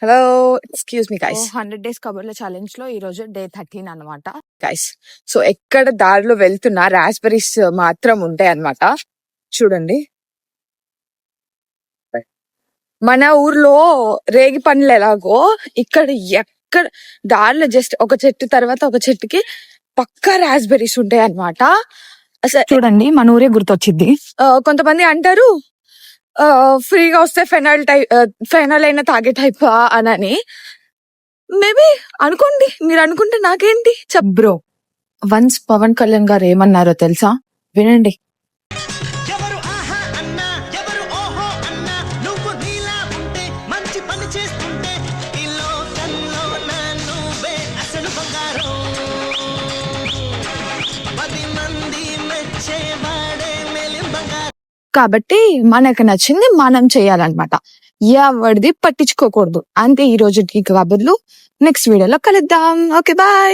Hello excuse me guys 100 days కబుర్ల challenge లో ఈ రోజు డే 13 అనమాట. గైస్. సో ఎక్కడ దారిలో వెళ్తున్నా రాస్బెరీస్ మాత్రం ఉంటాయి అన్నమాట. చూడండి, మన ఊర్లో రేగి పండ్లు ఎలాగో ఇక్కడ ఎక్కడ దారిలో జస్ట్ ఒక చెట్టు తర్వాత ఒక చెట్టుకి పక్కా రాస్బెరీస్ ఉంటాయి అన్నమాట. అసలు చూడండి మన ఊరే గుర్తొచ్చింది. కొంతమంది అంటారు ఫ్రీగా వస్తే ఫెనల్ అయినా తాగే టైప్ అని. మేబీ అనుకోండి, మీరు అనుకుంటే నాకేంటి. బ్రో, వన్స్ పవన్ కళ్యాణ్ గారు ఏమన్నారో తెలుసా? వినండి. ఎవరు ఆహా అన్నా ఎవరు ఓహో అన్నా నువ్వు నీలా ఉంటే మంచి పని చేస్తుంటే ఈ లోకంలో నువ్వే అసలు బంగారం 10 మంది మెచ్చేవాడే మేలిం బంగారం. కాబట్టి మనకు నచ్చింది మనం చేయాలన్నమాట. ఎవరిది పట్టించుకోకూడదు. అంతే ఈ రోజుకి కబుర్లు. నెక్స్ట్ వీడియోలో కలుద్దాం. Okay, bye.